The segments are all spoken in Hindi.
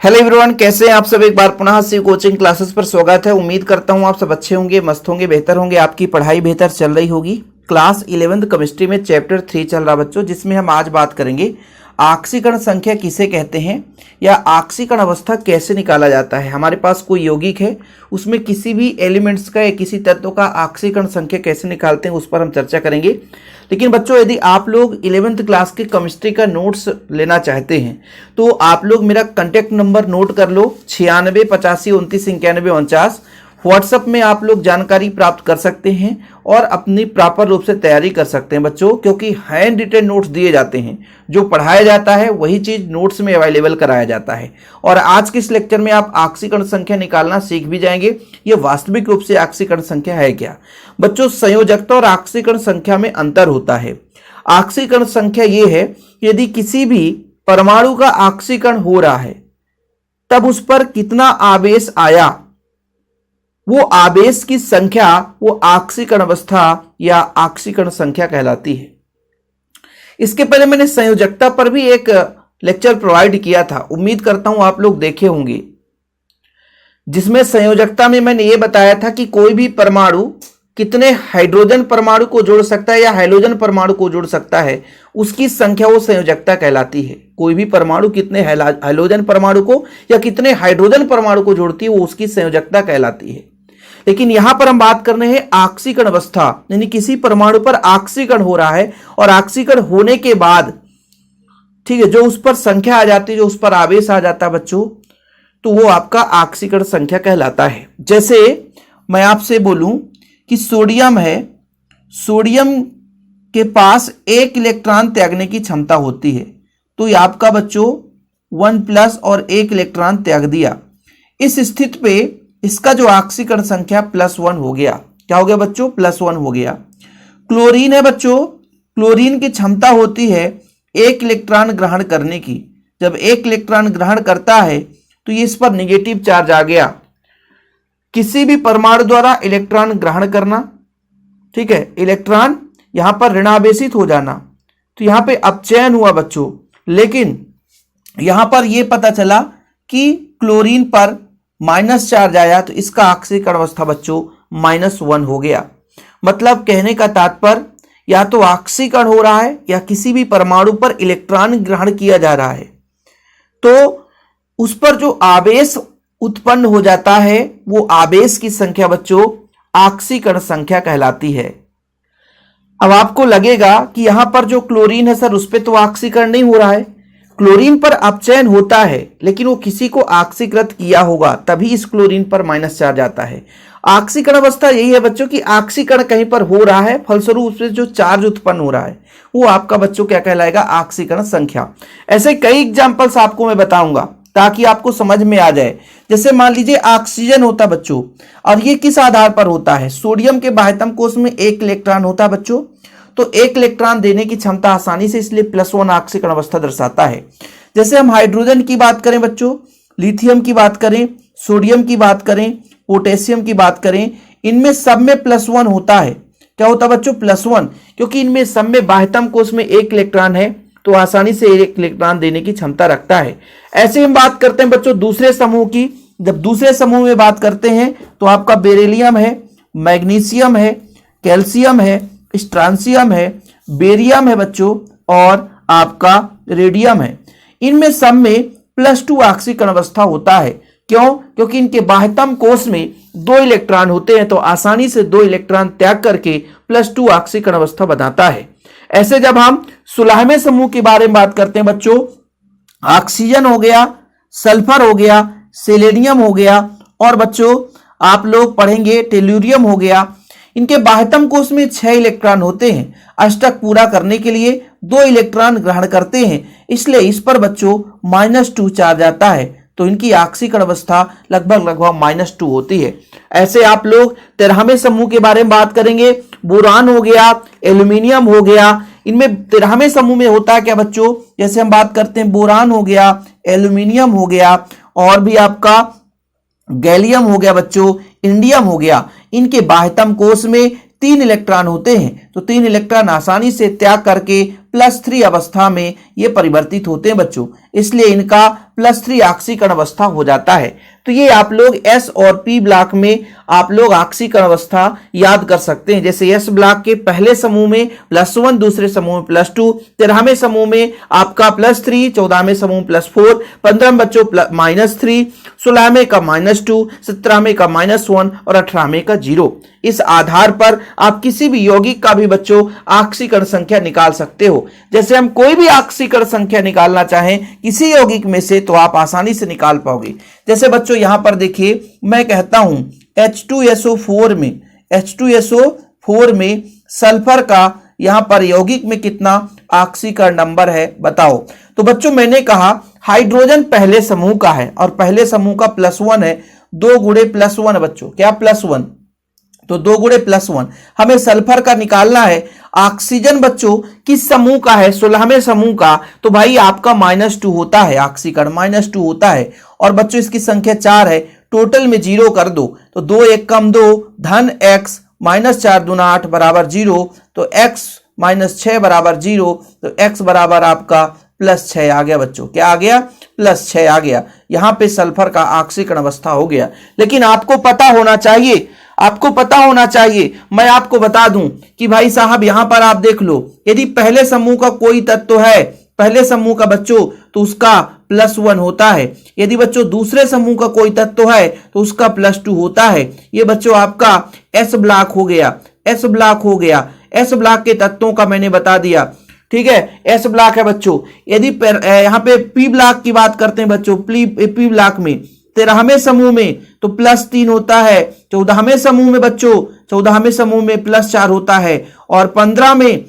हेलो एवरीवन, कैसे हैं आप सब। एक बार पुनः शिव कोचिंग क्लासेस पर स्वागत है। उम्मीद करता हूं आप सब अच्छे होंगे, मस्त होंगे, बेहतर होंगे, आपकी पढ़ाई बेहतर चल रही होगी। क्लास 11th केमिस्ट्री में चैप्टर 3 चल रहा बच्चों, जिसमें हम आज बात करेंगे आक्सीकरण संख्या किसे कहते हैं या आक्सीकरण अवस्था कैसे निकाला जाता है। हमारे पास कोई यौगिक है, उसमें किसी भी एलिमेंट्स का या किसी तत्व का आक्सीकरण संख्या कैसे निकालते हैं, उस पर हम चर्चा करेंगे। लेकिन बच्चों, यदि आप लोग 11th क्लास के केमिस्ट्री का नोट्स लेना चाहते हैं तो आप लोग मेरा कॉन्टैक्ट नंबर नोट कर लो, 96 85 29 91 49। व्हाट्सएप में आप लोग जानकारी प्राप्त कर सकते हैं और अपनी प्रॉपर रूप से तैयारी कर सकते हैं बच्चों, क्योंकि हैंड रिटन नोट्स दिए जाते हैं। जो पढ़ाया जाता है वही चीज नोट्स में अवेलेबल कराया जाता है। और आज के इस लेक्चर में आप आक्सीकरण संख्या निकालना सीख भी जाएंगे। ये वास्तविक रूप से आक्सीकरण संख्या है क्या बच्चों। संयोजकता और आक्सीकरण संख्या में अंतर होता है। आक्सीकरण संख्या ये है कि यदि किसी भी परमाणु का आक्सीकरण हो रहा है तब उस पर कितना आवेश आया, वो आवेश की संख्या वो आक्सीकरण अवस्था या आक्सीकरण संख्या कहलाती है। इसके पहले मैंने संयोजकता पर भी एक लेक्चर प्रोवाइड किया था, उम्मीद करता हूं आप लोग देखे होंगे, जिसमें संयोजकता में मैंने ये बताया था कि कोई भी परमाणु कितने हाइड्रोजन परमाणु को जोड़ सकता है या हैलोजन परमाणु को जोड़ सकता है, उसकी संख्या वो संयोजकता कहलाती है। कोई भी परमाणु कितने हैलोजन परमाणु को या कितने हाइड्रोजन परमाणु को जोड़ती है, वो उसकी संयोजकता कहलाती है। लेकिन यहां पर हम बात कर रहे हैं आक्सीकरण अवस्था, यानी किसी परमाणु पर आक्सीकरण हो रहा है और आक्सीकरण होने के बाद, ठीक है, जो उस पर संख्या आ जाती है, जो उस पर आवेश आ जाता है बच्चों, तो वो आपका आक्सीकरण संख्या कहलाता है। जैसे मैं आपसे बोलूं कि सोडियम है, सोडियम के पास 1 इलेक्ट्रॉन त्यागने की क्षमता होती है, तो ये आपका बच्चों 1+ और 1 इलेक्ट्रॉन त्याग दिया। इस स्थिति पे इसका जो आक्सीकरण संख्या +1 हो गया। क्या हो गया बच्चों? +1 हो गया। क्लोरीन है बच्चों, क्लोरीन की क्षमता होती है 1 इलेक्ट्रॉन ग्रहण करने की। जब 1 इलेक्ट्रॉन ग्रहण करता है तो ये इस पर नेगेटिव चार्ज आ गया। किसी भी परमाणु द्वारा इलेक्ट्रॉन ग्रहण करना, ठीक है, इलेक्ट्रॉन यहां पर ऋणावेशित हो जाना, तो यहां पे अपचयन हुआ बच्चों। लेकिन यहां पर यह पता चला कि क्लोरीन पर माइनस चार्ज आया, तो इसका आक्सीकरण अवस्था बच्चों -1 हो गया। मतलब कहने का तात्पर्य, या तो आक्सीकरण हो रहा है या किसी भी परमाणु पर इलेक्ट्रॉन ग्रहण किया जा रहा है, तो उस पर जो आवेश उत्पन्न हो जाता है वो आवेश की संख्या बच्चों आक्सीकरण संख्या कहलाती है। अब आपको लगेगा कि यहां पर जो क्लोरीन है सर, उस पर तो आक्सीकरण नहीं हो रहा है। क्लोरीन पर अपचयन होता है, लेकिन वो किसी को आक्सीकृत किया होगा, तभी इस क्लोरीन पर माइनस चार्ज आता है। आक्सीकरण अवस्था यही है बच्चों कि आक्सीकरण कहीं पर हो रहा है, फलस्वरूप उससे जो चार्ज उत्पन्न हो रहा है वो आपका बच्चों क्या कहलाएगा? आक्सीकरण संख्या। ऐसे कई एग्जांपल्स आपको मैं बताऊंगा ताकि आपको समझ में आ जाए। जैसे मान लीजिए ऑक्सीजन होता बच्चों, और ये किस आधार पर होता है? सोडियम के बाह्यतम कोश में 1 इलेक्ट्रॉन होता है बच्चों, तो 1 इलेक्ट्रॉन देने की क्षमता आसानी से, इसलिए +1 आक्सीकरण अवस्था दर्शाता है। जैसे हम हाइड्रोजन की बात करें बच्चों, लिथियम की बात करें, सोडियम की बात करें, पोटेशियम की बात करें, इनमें सब में +1 होता है। क्या होता है बच्चों? +1, क्योंकि इनमें सब में बाह्यतम कोश में 1 इलेक्ट्रॉन है, तो आसानी से 1 इलेक्ट्रॉन देने की क्षमता रखता है। ऐसे हम बात करते हैं बच्चों दूसरे समूह की। जब दूसरे समूह में बात करते हैं तो आपका बेरिलियम है, मैग्नीशियम है, कैल्शियम है, स्ट्रांसियम है, बेरियम है बच्चों, और आपका रेडियम है। इनमें सब में +2 आक्सीकरण अवस्था होता है। क्यों? क्योंकि इनके बाह्यतम कोश में 2 इलेक्ट्रॉन होते हैं, तो आसानी से 2 इलेक्ट्रॉन त्याग करके +2 आक्सीकरण अवस्था बनाता है। ऐसे जब हम 16वें समूह के बारे में बात करते हैं बच्चों, ऑक्सीजन हो गया, सल्फर हो गया, सेलेनियम हो गया, और बच्चों आप लोग पढ़ेंगे टेल्यूरियम हो गया। इनके बाह्यतम कोश में 6 इलेक्ट्रॉन होते हैं। अष्टक पूरा करने के लिए 2 इलेक्ट्रॉन ग्रहण करते हैं, इसलिए इस पर बच्चों -2 चार्ज आता है, तो इनकी आक्सीकरण अवस्था लगभग -2 होती है। ऐसे आप लोग 13वें समूह के बारे में बात करेंगे। बोरान हो गया, एल्यूमिनियम हो गया, इनमें 13वें समूह में होता है क्या बच्चों? जैसे हम बात करते हैं बोरान हो गया, एल्यूमिनियम हो गया, और भी आपका गैलियम हो गया बच्चों, इंडियम हो गया। इनके बाह्यतम कोश में 3 इलेक्ट्रॉन होते हैं, तो 3 इलेक्ट्रॉन आसानी से त्याग करके +3 अवस्था में ये परिवर्तित होते हैं बच्चों, इसलिए इनका +3 ऑक्सीकरण अवस्था हो जाता है। तो ये आप लोग S और P ब्लॉक में आप लोग ऑक्सीकरण अवस्था याद कर सकते हैं। जैसे S ब्लॉक के पहले समूह में +1, दूसरे समूह में +2, 13वें समूह में आपका +3, 14वें समूह में +4, 15वें बच्चों -3, 16वें का -2, 17वें का -1 और 18वें का 0। इस आधार पर आप किसी भी यौगिक का भी बच्चों ऑक्सीकरण संख्या निकाल सकते हो। जैसे हम कोई भी ऑक्सीकरण संख्या निकालना चाहें किसी यौगिक में से तो आप आसानी से निकाल पाओगे। जैसे बच्चों यहां पर देखिए, मैं कहता हूं H2SO4 में सल्फर का यहां पर यौगिक में कितना ऑक्सीकरण नंबर है बताओ। तो बच्चों मैंने कहा हाइड्रोजन पहले समूह का है और पहले समूह का +1 है। 2 गुणे +1 बच्चों, क्या +1, तो 2 गुणे +1 हमें सल्फर का निकालना है। ऑक्सीजन बच्चों किस समूह का है, 16वें समूह का, तो भाई आपका -2 होता है, ऑक्सीकरण -2 होता है। और बच्चों इसकी संख्या 4 है, टोटल में 0 कर दो तो 2 1 कम 2 धन x -4 दूना 8 बराबर 0, तो x -6 बराबर 0, तो x बराबर आपका +6 आ गया बच्चों। क्या आ गया? +6 आ गया। यहां पे सल्फर का ऑक्सीकरण अवस्था हो गया। लेकिन आपको पता होना चाहिए, आपको पता होना चाहिए, मैं आपको बता दूं कि भाई साहब यहां पर आप देख लो, यदि पहले समूह का कोई तत्व है, पहले समूह का बच्चों, तो उसका +1 होता है। यदि बच्चों दूसरे समूह का कोई तत्व है तो उसका +2 होता है। ये बच्चों आपका S ब्लॉक हो गया, S ब्लॉक हो गया। S ब्लॉक के तत्वों का मैंने बता दिया, ठीक है, S ब्लॉक है बच्चों। यदि यहां पे P ब्लॉक की बात करते हैं बच्चों, P ब्लॉक में 13वें समूह में तो +3 होता है, 14वें समूह में बच्चों, 14वें समूह में +4 होता है, और 15 में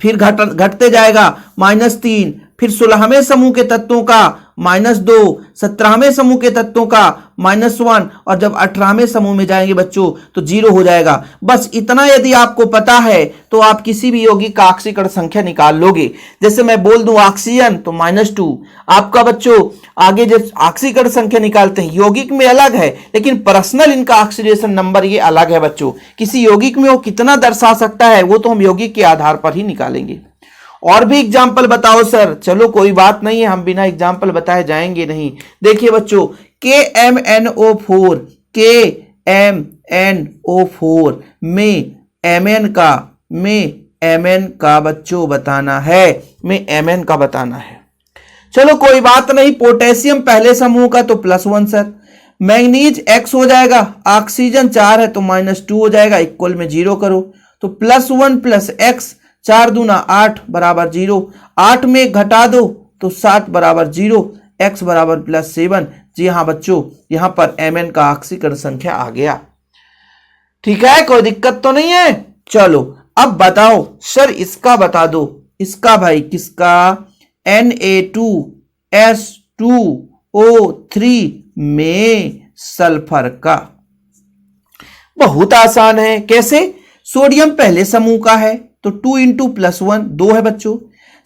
फिर घटते जाएगा -3, फिर 16वें समूह के तत्वों का -2, 17वें समूह के तत्वों का -1, और जब 18वें समूह में जाएंगे बच्चों तो 0 हो जाएगा। बस इतना यदि आपको पता है तो आप किसी भी यौगिक का ऑक्सीकरण संख्या निकाल लोगे। जैसे मैं बोल दूं ऑक्सीजन तो -2 आपका बच्चों, आगे जब ऑक्सीकरण संख्या निकालते हैं यौगिक में अलग है, लेकिन पर्सनल इनका ऑक्सीडेशन नंबर ये अलग है बच्चों। किसी यौगिक में वो कितना दर्शा सकता है वो तो हम यौगिक के आधार पर ही निकालेंगे। और भी एग्जाम्पल बताओ सर, चलो कोई बात नहीं है, हम बिना एग्जाम्पल बताए जाएंगे नहीं। देखिए बच्चों KMNO4 में Mn का बच्चों बताना है, में Mn का बताना है। चलो कोई बात नहीं, पोटेशियम पहले समूह का तो +1 सर, मैग्नीज X हो जाएगा, ऑक्सीजन 4 है तो -2 हो जाएगा, इक्वल में 0 करो तो +1 + x, 4 दूना 8 बराबर 0, 8 में घटा दो तो 7 बराबर 0, x बराबर +7। जी हाँ बच्चों, यहां पर Mn का ऑक्सीकरण संख्या आ गया। ठीक है, कोई दिक्कत तो नहीं है। चलो अब बताओ सर, इसका बता दो, इसका भाई किसका, Na2S2O3 में सल्फर का। बहुत आसान है, कैसे, सोडियम पहले समूह का है तो 2 × +1 2 है बच्चों।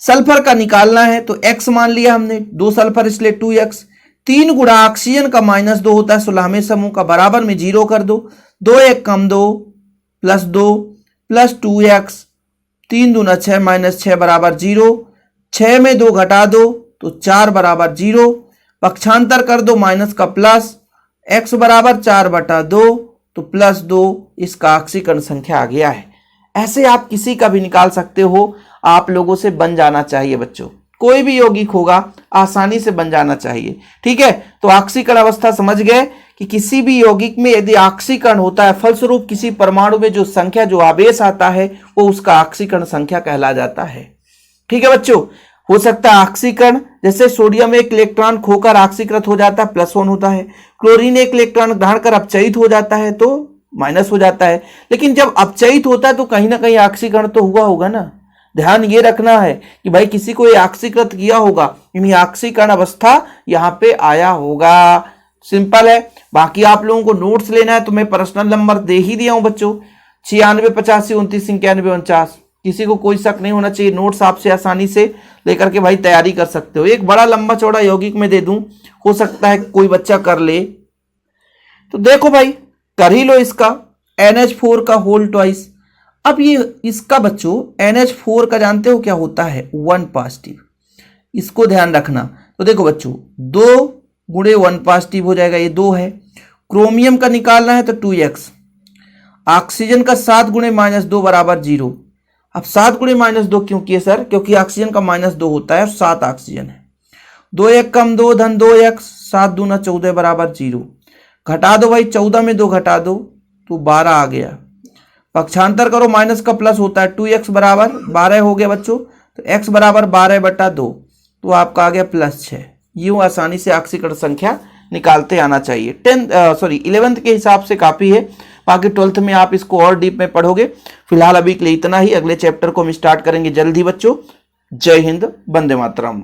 सल्फर का निकालना है तो x मान लिया हमने, 2 सल्फर इसलिए 2x, 3 गुणा ऑक्सीजन का -2 होता है 16वें समूह का, बराबर में 0 कर दो, 2 1 कम 2 +2 +2x, 3 दूना 6 -6 बराबर 0, 6 में 2 घटा दो तो 4 बराबर 0, पक्षांतर कर दो माइनस का प्लस, x बराबर 4/2 तो +2, इसका ऑक्सीकरण संख्या आ गया है। ऐसे आप किसी का भी निकाल सकते हो, आप लोगों से बन जाना चाहिए बच्चों, कोई भी यौगिक होगा आसानी से बन जाना चाहिए। ठीक है, तो ऑक्सीकरण अवस्था समझ गए कि किसी भी यौगिक में यदि ऑक्सीकरण होता है, फलस्वरूप किसी परमाणु में जो संख्या, जो आवेश आता है वो उसका ऑक्सीकरण संख्या कहला जाता है। ठीक है बच्चों, हो सकता है ऑक्सीकरण, जैसे सोडियम एक इलेक्ट्रॉन खोकर ऑक्सीकृत हो जाता है +1 होता है, क्लोरीन एक इलेक्ट्रॉन ग्रहण कर अपचयित हो जाता है तो माइनस हो जाता है। लेकिन जब अपचयित होता है तो कहीं ना कहीं ऑक्सीकरण तो हुआ होगा ना, ध्यान ये रखना है कि भाई किसी को ये ऑक्सीकृत किया होगा, यानी ऑक्सीकरण अवस्था यहाँ पे आया होगा। सिंपल है। बाकी आप लोगों को नोट्स लेना है तो मैं पर्सनल नंबर दे ही दिया हूं बच्चों, 96 85 29 91 49। किसी को कोई शक नहीं होना चाहिए, नोट्स आपसे आसानी से लेकर के भाई तैयारी कर सकते हो। एक बड़ा लंबा चौड़ा यौगिक में दे दूं, हो सकता है कोई बच्चा कर ले, तो देखो भाई कर ही लो इसका NH4 का होल ट्वाइस। अब ये इसका बच्चों NH4 का जानते हो क्या होता है, 1 पॉजिटिव, इसको ध्यान रखना। तो देखो बच्चों 2 गुणे 1 पॉजिटिव हो जाएगा, ये 2 है। क्रोमियम का निकालना है तो 2x। ऑक्सीजन का 7 गुणे -2 बराबर 0। अब 7 गुणे -2 क्यों किए सर? क्योंकि ऑक्सीजन का -2 होता है और 7 ऑक्सीजन है। 2 1 कम 2 धन 2x, 7 दूना 14 बराबर 0। घटा दो भाई, 14 में 2 घटा दो तो 12 आ गया। पक्षांतर करो, माइनस का प्लस होता है, 2x बराबर 12 हो गया बच्चों। तो x बराबर 12/2 तो आपका आ गया +6। यूं आसानी से ऑक्सीकरण संख्या निकालते आना चाहिए। 11th के हिसाब से काफ़ी है, बाकी 12th में आप इसको और डीप में पढ़ोगे। फिलहाल अभी के लिए इतना ही, अगले चैप्टर को हम स्टार्ट करेंगे जल्द ही बच्चों। जय हिंद, वंदे मातरम।